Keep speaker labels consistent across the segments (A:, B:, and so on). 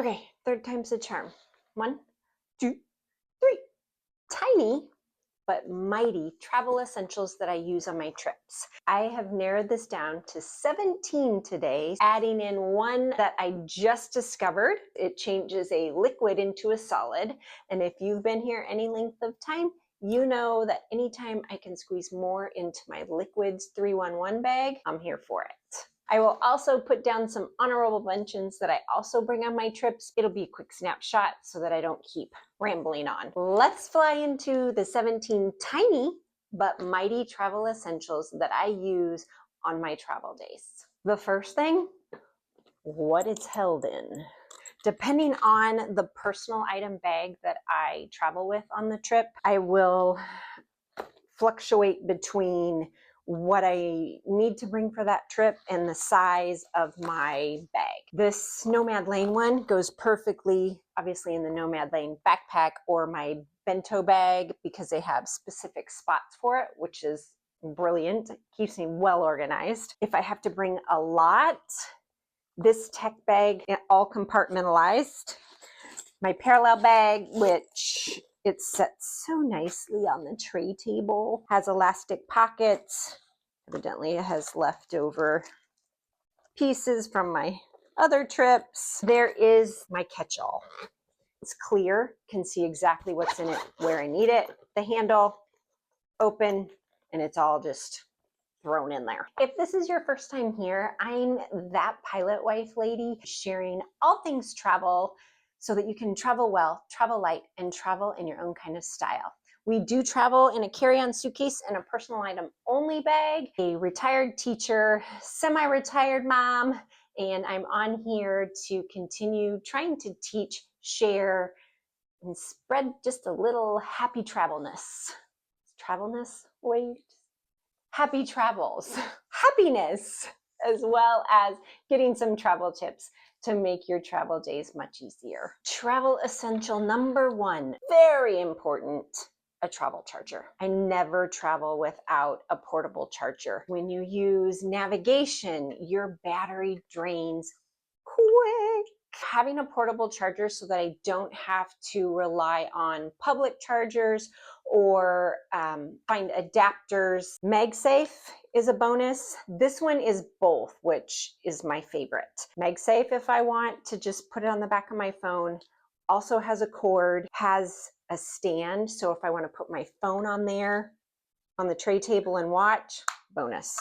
A: Okay, third time's the charm. 1, 2, 3. Tiny but mighty travel essentials that I use on my trips. I have narrowed this down to 17 today, adding in one that I just discovered. It changes a liquid into a solid, and if you've been here any length of time, you know that anytime I can squeeze more into my liquids 311 bag, I'm here for it. I will also put down some honorable mentions that I also bring on my trips. It'll be a quick snapshot so that I don't keep rambling on. Let's fly into the 17 tiny but mighty travel essentials that I use on my travel days. The first thing, what it's held in. Depending on the personal item bag that I travel with on the trip, I will fluctuate between what I need to bring for that trip and the size of my bag. This Nomad Lane one goes perfectly, obviously, in the Nomad Lane backpack or my bento bag because they have specific spots for it, which is brilliant. It keeps me well organized. If I have to bring a lot, this tech bag, all compartmentalized. My parallel bag, which it's set so nicely on the tray table, has elastic pockets. Evidently it has leftover pieces from my other trips. There is my catch-all. It's clear, can see exactly what's in it, where I need it. The handle, open, and it's all just thrown in there. If this is your first time here, I'm that pilot wife lady sharing all things travel so that you can travel well, travel light, and travel in your own kind of style. We do travel in a carry-on suitcase and a personal item only bag, a retired teacher, semi-retired mom, and I'm on here to continue trying to teach, share, and spread just a little happy travelness. Travelness? Wait. Happy travels, happiness, as well as getting some travel tips to make your travel days much easier. Travel essential number 1, very important, a travel charger. I never travel without a portable charger. When you use navigation, your battery drains quick. Having a portable charger so that I don't have to rely on public chargers or find adapters. MagSafe is a bonus. This one is both, which is my favorite. MagSafe if I want to just put it on the back of my phone. Also has a cord, has a stand, so if I want to put my phone on there on the tray table and watch, bonus.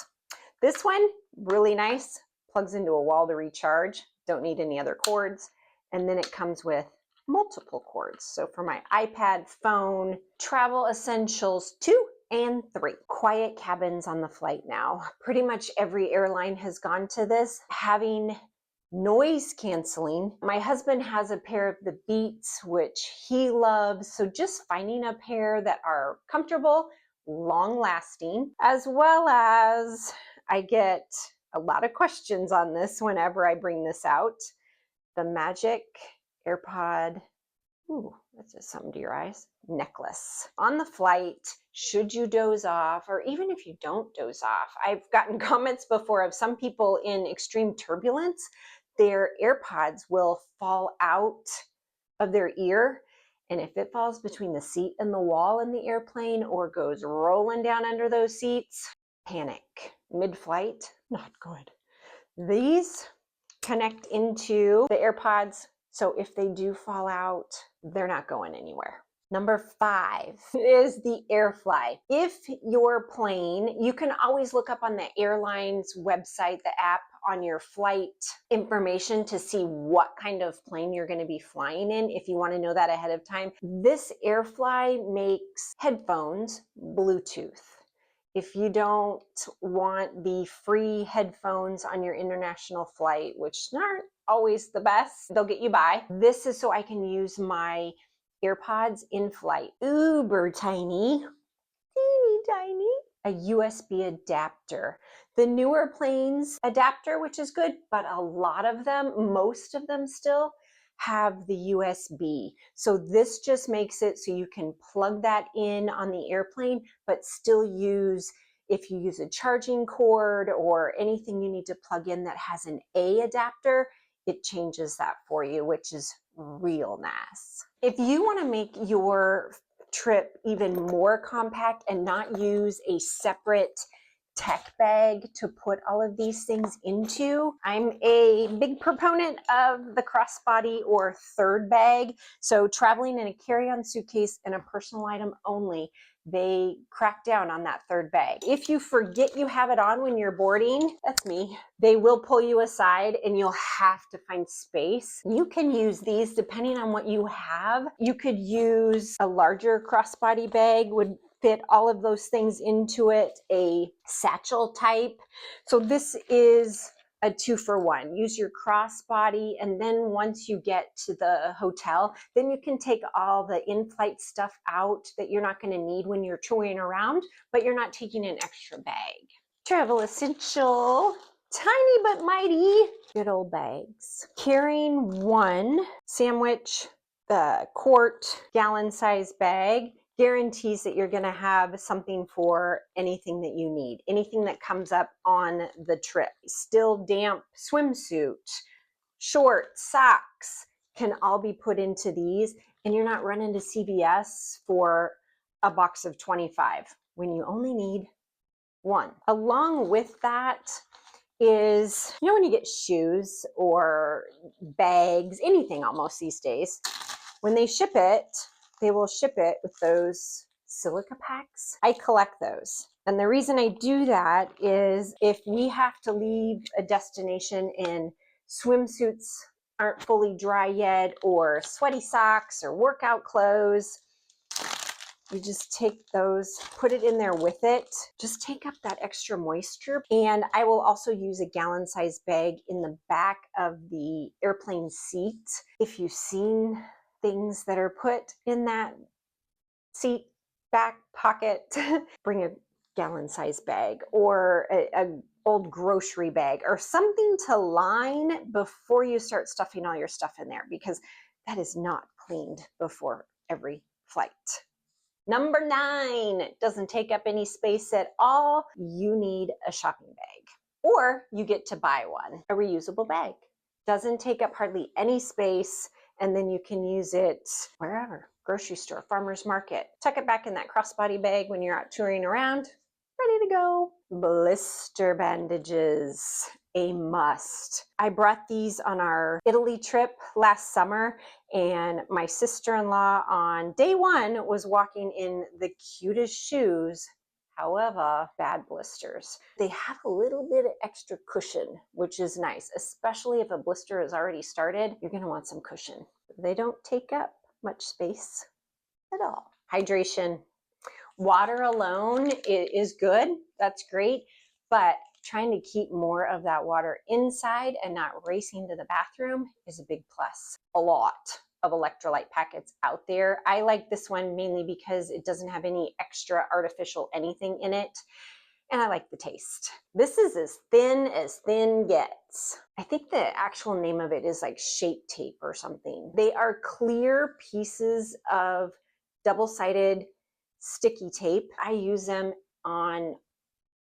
A: This one, really nice, plugs into a wall to recharge. Don't need any other cords. And then it comes with multiple cords. So for my iPad, phone, travel essentials 2 and 3. Quiet cabins on the flight now. Pretty much every airline has gone to this. Having noise canceling. My husband has a pair of the Beats, which he loves. So just finding a pair that are comfortable, long lasting, as well as I get a lot of questions on this whenever I bring this out. The Magic Airpod, ooh, that's just something to your eyes, necklace. On the flight, should you doze off, or even if you don't doze off, I've gotten comments before of some people in extreme turbulence, their AirPods will fall out of their ear. And if it falls between the seat and the wall in the airplane or goes rolling down under those seats, panic. Mid-flight, not good. These connect into the AirPods, so if they do fall out, they're not going anywhere. Number 5 is the Airfly. If your plane, you can always look up on the airline's website, the app, on your flight information to see what kind of plane you're going to be flying in if you want to know that ahead of time. This Airfly makes headphones Bluetooth. If you don't want the free headphones on your international flight, which aren't always the best, they'll get you by. This is so I can use my AirPods in flight. Uber tiny, teeny tiny. A USB adapter. The newer planes adapter, which is good, but a lot of them, most of them still, have the USB. So this just makes it so you can plug that in on the airplane, but still use, if you use a charging cord or anything you need to plug in that has an A adapter, it changes that for you, which is real nice. If you want to make your trip even more compact and not use a separate tech bag to put all of these things into, I'm a big proponent of the crossbody or third bag. So traveling in a carry-on suitcase and a personal item only, they crack down on that third bag. If you forget you have it on when you're boarding, that's me, they will pull you aside and you'll have to find space. You can use these depending on what you have. You could use a larger crossbody bag, would fit all of those things into it, a satchel type. So this is a 2-for-1. Use your crossbody, and then once you get to the hotel, then you can take all the in-flight stuff out that you're not going to need when you're touring around, but you're not taking an extra bag. Travel essential, tiny but mighty, good old bags. Carrying one sandwich, the quart, gallon size bag guarantees that you're going to have something for anything that you need, anything that comes up on the trip. Still damp swimsuit, shorts, socks can all be put into these, and you're not running to CVS for a box of 25 when you only need one. Along with that is, you know, when you get shoes or bags, anything almost these days, when they ship it, they will ship it with those silica packs. I collect those. And the reason I do that is if we have to leave a destination and swimsuits aren't fully dry yet, or sweaty socks or workout clothes, you just take those, put it in there with it, just take up that extra moisture. And I will also use a gallon size bag in the back of the airplane seat. If you've seen things that are put in that seat back pocket, bring a gallon size bag or a old grocery bag or something to line before you start stuffing all your stuff in there, because that is not cleaned before every flight. Number 9, doesn't take up any space at all. You need a shopping bag, or you get to buy one, a reusable bag. Doesn't take up hardly any space, and then you can use it wherever, grocery store, farmer's market. Tuck it back in that crossbody bag when you're out touring around, ready to go. Blister bandages, a must. I brought these on our Italy trip last summer, and my sister-in-law on day 1 was walking in the cutest shoes. However, bad blisters. They have a little bit of extra cushion, which is nice, especially if a blister is already started. You're going to want some cushion. They don't take up much space at all. Hydration. Water alone is good. That's great. But trying to keep more of that water inside and not racing to the bathroom is a big plus. A lot of electrolyte packets out there. I like this one mainly because it doesn't have any extra artificial anything in it, and I like the taste. This is as thin gets. I think the actual name of it is like Shape Tape or something. They are clear pieces of double-sided sticky tape. I use them on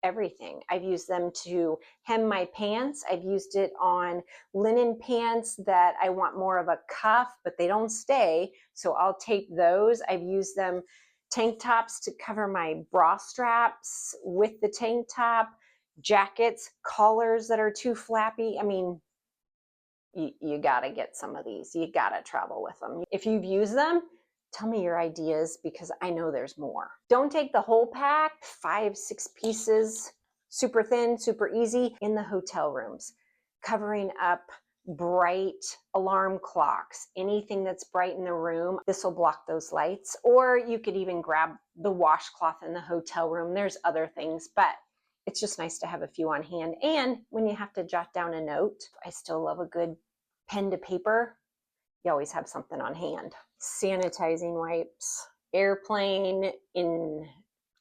A: everything. I've used them to hem my pants. I've used it on linen pants that I want more of a cuff, but they don't stay, so I'll tape those. I've used them tank tops to cover my bra straps with the tank top, jackets, collars that are too flappy. I mean, you gotta get some of these. You gotta travel with them. If you've used them, tell me your ideas, because I know there's more. Don't take the whole pack, 5, 6 pieces, super thin, super easy, in the hotel rooms, covering up bright alarm clocks, anything that's bright in the room. This will block those lights. Or you could even grab the washcloth in the hotel room. There's other things, but it's just nice to have a few on hand. And when you have to jot down a note, I still love a good pen to paper. You always have something on hand. Sanitizing wipes, airplane, in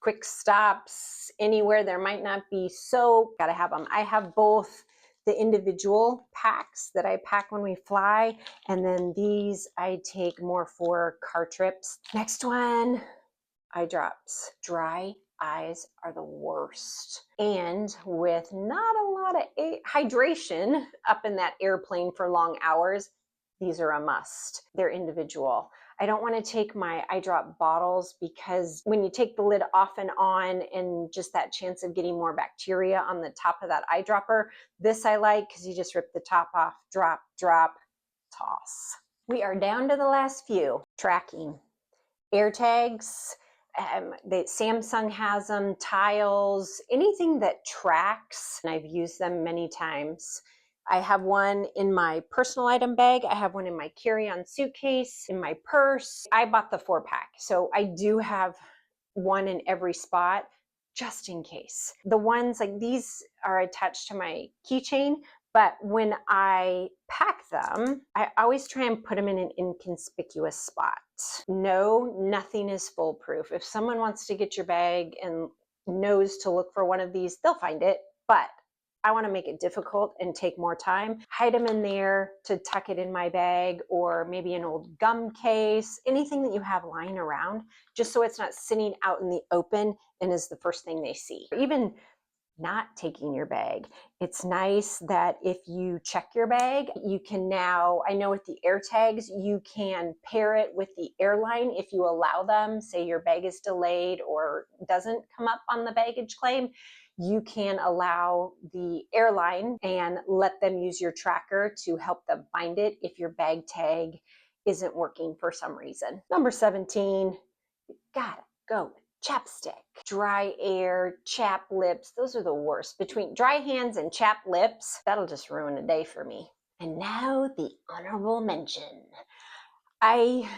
A: quick stops, anywhere there might not be soap, gotta have them. I have both the individual packs that I pack when we fly, and then these I take more for car trips. Next one, eyedrops, dry eyes are the worst. And with not a lot of hydration up in that airplane for long hours, these are a must. They're individual. I don't want to take my eye drop bottles because when you take the lid off and on and just that chance of getting more bacteria on the top of that eyedropper, this I like because you just rip the top off, drop, drop, toss. We are down to the last few. Tracking. Airtags, Samsung has them, tiles, anything that tracks, and I've used them many times. I have one in my personal item bag. I have one in my carry-on suitcase, in my purse. I bought the 4-pack, so I do have one in every spot just in case. The ones like these are attached to my keychain, but when I pack them, I always try and put them in an inconspicuous spot. No, nothing is foolproof. If someone wants to get your bag and knows to look for one of these, they'll find it, but I want to make it difficult and take more time. Hide them in there to tuck it in my bag, or maybe an old gum case, anything that you have lying around, just so it's not sitting out in the open and is the first thing they see. Even not taking your bag. It's nice that if you check your bag, you can now, I know with the Airtags, you can pair it with the airline if you allow them. Say your bag is delayed or doesn't come up on the baggage claim, you can allow the airline and let them use your tracker to help them find it if your bag tag isn't working for some reason. Number 17, you gotta go with chapstick. Dry air, chap lips, those are the worst. Between dry hands and chap lips, that'll just ruin a day for me. And now the honorable mention. I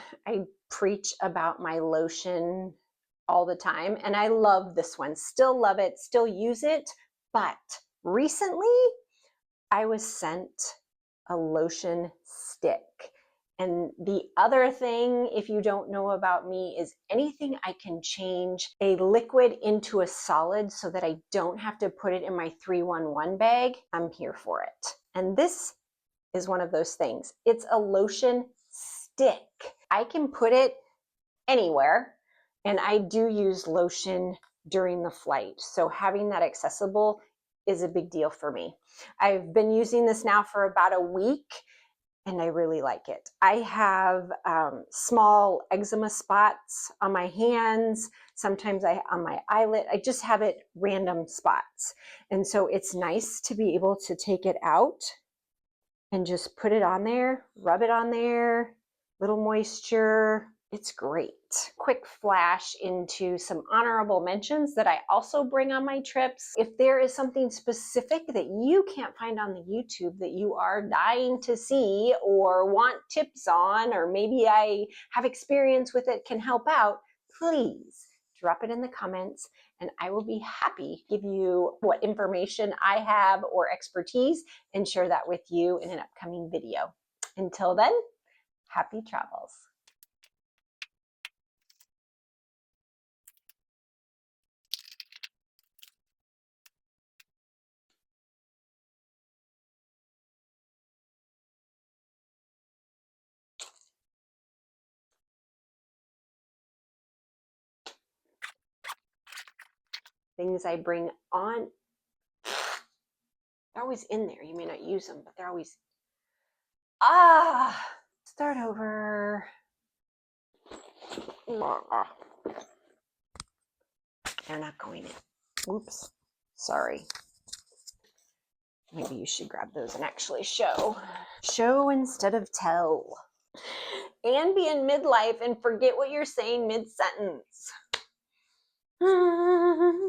A: preach about my lotion all the time, and I love this one. Still love it, still use it, but recently I was sent a lotion stick. And the other thing, if you don't know about me, is anything I can change a liquid into a solid so that I don't have to put it in my 311 bag, I'm here for it. And this is one of those things. It's a lotion stick. I can put it anywhere, and I do use lotion during the flight. So having that accessible is a big deal for me. I've been using this now for about a week, and I really like it. I have small eczema spots on my hands, sometimes on my eyelid. I just have it random spots. And so it's nice to be able to take it out and just put it on there, rub it on there, little moisture. It's great. Quick flash into some honorable mentions that I also bring on my trips. If there is something specific that you can't find on the YouTube that you are dying to see or want tips on, or maybe I have experience with it, can help out, please drop it in the comments and I will be happy to give you what information I have or expertise and share that with you in an upcoming video. Until then, happy travels. Things I bring on, they're always in there. You may not use them, but they're always, start over. They're not going in. Whoops, sorry. Maybe you should grab those and actually show. Show instead of tell. And be in midlife and forget what you're saying mid-sentence.